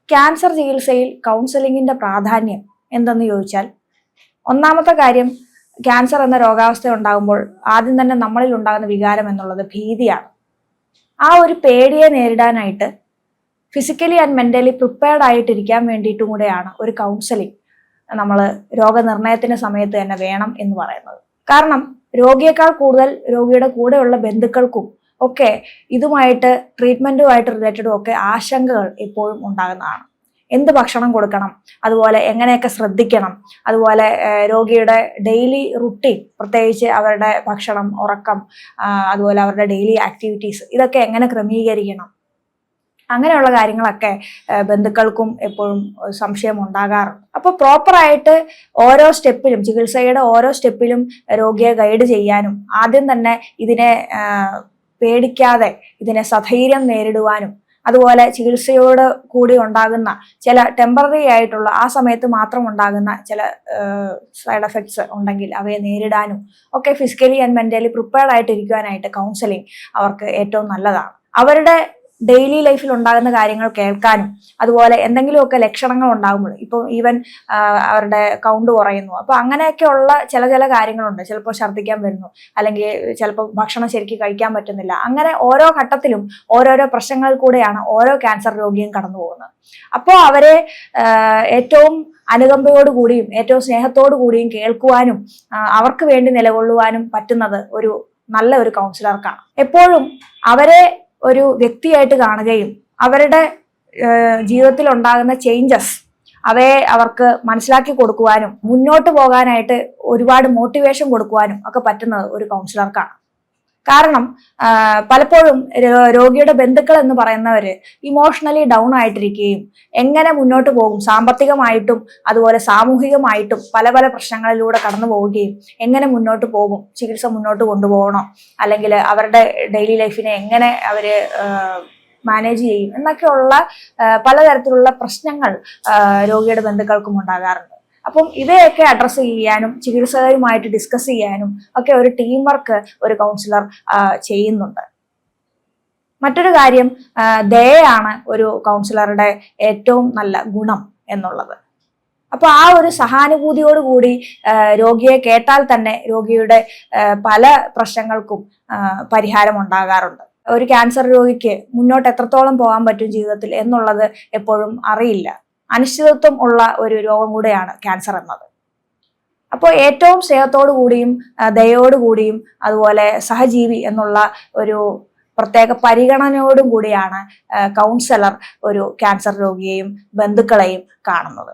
Cancer ചികിത്സയിൽ കൗൺസിലിങ്ങിന്റെ പ്രാധാന്യം എന്തെന്ന് ചോദിച്ചാൽ, ഒന്നാമത്തെ കാര്യം, ക്യാൻസർ എന്ന രോഗാവസ്ഥ ഉണ്ടാകുമ്പോൾ ആദ്യം തന്നെ നമ്മളിൽ ഉണ്ടാകുന്ന വികാരം എന്നുള്ളത് ഭീതിയാണ്. ആ ഒരു പേടിയെ നേരിടാനായിട്ട് ഫിസിക്കലി ആൻഡ് മെന്റലി പ്രിപ്പയർഡ് ആയിട്ടിരിക്കാൻ വേണ്ടിയിട്ടും കൂടെയാണ് ഒരു കൗൺസിലിംഗ് നമ്മൾ രോഗനിർണയത്തിന്റെ സമയത്ത് തന്നെ വേണം എന്ന് പറയുന്നത്. കാരണം രോഗിയേക്കാൾ കൂടുതൽ രോഗിയുടെ കൂടെയുള്ള ബന്ധുക്കൾക്കും ഒക്കെ ഇതുമായിട്ട് ട്രീറ്റ്മെന്റുമായിട്ട് റിലേറ്റഡും ഒക്കെ ആശങ്കകൾ എപ്പോഴും ഉണ്ടാകുന്നതാണ്. എന്ത് ഭക്ഷണം കൊടുക്കണം, അതുപോലെ എങ്ങനെയൊക്കെ ശ്രദ്ധിക്കണം, അതുപോലെ രോഗിയുടെ ഡെയിലി റുട്ടീൻ, പ്രത്യേകിച്ച് അവരുടെ ഭക്ഷണം, ഉറക്കം, അതുപോലെ അവരുടെ ഡെയിലി ആക്ടിവിറ്റീസ്, ഇതൊക്കെ എങ്ങനെ ക്രമീകരിക്കണം, അങ്ങനെയുള്ള കാര്യങ്ങളൊക്കെ ബന്ധുക്കൾക്കും എപ്പോഴും സംശയം ഉണ്ടാകാറുണ്ട്. അപ്പോൾ പ്രോപ്പറായിട്ട് ഓരോ സ്റ്റെപ്പിലും, ചികിത്സയുടെ ഓരോ സ്റ്റെപ്പിലും രോഗിയെ ഗൈഡ് ചെയ്യാനും ആദ്യം തന്നെ ഇതിനെ പേടിക്കാതെ ഇതിനെ സധൈര്യം നേരിടുവാനും, അതുപോലെ ചികിത്സയോട് കൂടി ഉണ്ടാകുന്ന ചില ടെമ്പററി ആയിട്ടുള്ള ആ സമയത്ത് മാത്രം ഉണ്ടാകുന്ന ചില സൈഡ് എഫക്ട്സ് ഉണ്ടെങ്കിൽ അവയെ നേരിടാനും ഒക്കെ ഫിസിക്കലി ആൻഡ് മെന്റലി പ്രിപ്പയർഡ് ആയിട്ടിരിക്കുവാനായിട്ട് കൗൺസിലിംഗ് അവർക്ക് ഏറ്റവും നല്ലതാണ്. അവരുടെ ഡെയിലി ലൈഫിൽ ഉണ്ടാകുന്ന കാര്യങ്ങൾ കേൾക്കാനും, അതുപോലെ എന്തെങ്കിലുമൊക്കെ ലക്ഷണങ്ങൾ ഉണ്ടാകുമ്പോൾ, ഇപ്പോൾ ഈവൻ അവരുടെ കൗണ്ട് കുറയുന്നു, അപ്പൊ അങ്ങനെയൊക്കെയുള്ള ചില കാര്യങ്ങളുണ്ട്. ചിലപ്പോൾ ഛർദ്ദിക്കാൻ വരുന്നു, അല്ലെങ്കിൽ ചിലപ്പോൾ ഭക്ഷണം ശരിക്കും കഴിക്കാൻ പറ്റുന്നില്ല. അങ്ങനെ ഓരോ ഘട്ടത്തിലും ഓരോരോ പ്രശ്നങ്ങളിൽ കൂടെയാണ് ഓരോ ക്യാൻസർ രോഗിയും കടന്നു പോകുന്നത്. അപ്പോൾ അവരെ ഏറ്റവും അനുകമ്പയോടുകൂടിയും ഏറ്റവും സ്നേഹത്തോടു കൂടിയും കേൾക്കുവാനും അവർക്ക് വേണ്ടി നിലകൊള്ളുവാനും പറ്റുന്നത് ഒരു നല്ല ഒരു കൗൺസിലർക്കാണ്. എപ്പോഴും അവരെ ഒരു വ്യക്തിയായിട്ട് കാണുകയും അവരുടെ ജീവിതത്തിൽ ഉണ്ടാകുന്ന ചേഞ്ചസ് അവയെ അവർക്ക് മനസ്സിലാക്കി കൊടുക്കുവാനും മുന്നോട്ട് പോകാനായിട്ട് ഒരുപാട് മോട്ടിവേഷൻ കൊടുക്കുവാനും ഒക്കെ പറ്റുന്നത് ഒരു കൗൺസിലർക്കാണ്. കാരണം പലപ്പോഴും രോഗിയുടെ ബന്ധുക്കൾ എന്ന് പറയുന്നവര് ഇമോഷണലി ഡൗൺ ആയിട്ടിരിക്കുകയും എങ്ങനെ മുന്നോട്ട് പോകും, സാമ്പത്തികമായിട്ടും അതുപോലെ സാമൂഹികമായിട്ടും പല പല പ്രശ്നങ്ങളിലൂടെ കടന്നു പോവുകയും എങ്ങനെ മുന്നോട്ട് പോകും, ചികിത്സ മുന്നോട്ട് കൊണ്ടുപോകണോ, അല്ലെങ്കിൽ അവരുടെ ഡെയിലി ലൈഫിനെ എങ്ങനെ അവര് മാനേജ് ചെയ്യും എന്നൊക്കെയുള്ള പലതരത്തിലുള്ള പ്രശ്നങ്ങൾ രോഗിയുടെ ബന്ധുക്കൾക്കും ഉണ്ടാകാറുണ്ട്. അപ്പം ഇവയൊക്കെ അഡ്രസ്സ് ചെയ്യാനും ചികിത്സകരുമായിട്ട് ഡിസ്കസ് ചെയ്യാനും ഒക്കെ ഒരു ടീം വർക്ക് ഒരു കൗൺസിലർ ചെയ്യുന്നുണ്ട്. മറ്റൊരു കാര്യം, ദയയാണ് ഒരു കൗൺസിലറുടെ ഏറ്റവും നല്ല ഗുണം എന്നുള്ളത്. അപ്പൊ ആ ഒരു സഹാനുഭൂതിയോടുകൂടി രോഗിയെ കേട്ടാൽ തന്നെ രോഗിയുടെ പല പ്രശ്നങ്ങൾക്കും പരിഹാരം ഉണ്ടാകാറുണ്ട്. ഒരു ക്യാൻസർ രോഗിക്ക് മുന്നോട്ട് എത്രത്തോളം പോകാൻ പറ്റും ജീവിതത്തിൽ എന്നുള്ളത് എപ്പോഴും അറിയില്ല. അനിശ്ചിതത്വം ഉള്ള ഒരു രോഗം കൂടെയാണ് ക്യാൻസർ എന്നത്. അപ്പോൾ ഏറ്റവും സ്നേഹത്തോടു കൂടിയും ദയോടുകൂടിയും അതുപോലെ സഹജീവി എന്നുള്ള ഒരു പ്രത്യേക പരിഗണനയോടും കൂടിയാണ് കൗൺസിലർ ഒരു ക്യാൻസർ രോഗിയെയും ബന്ധുക്കളെയും കാണുന്നത്.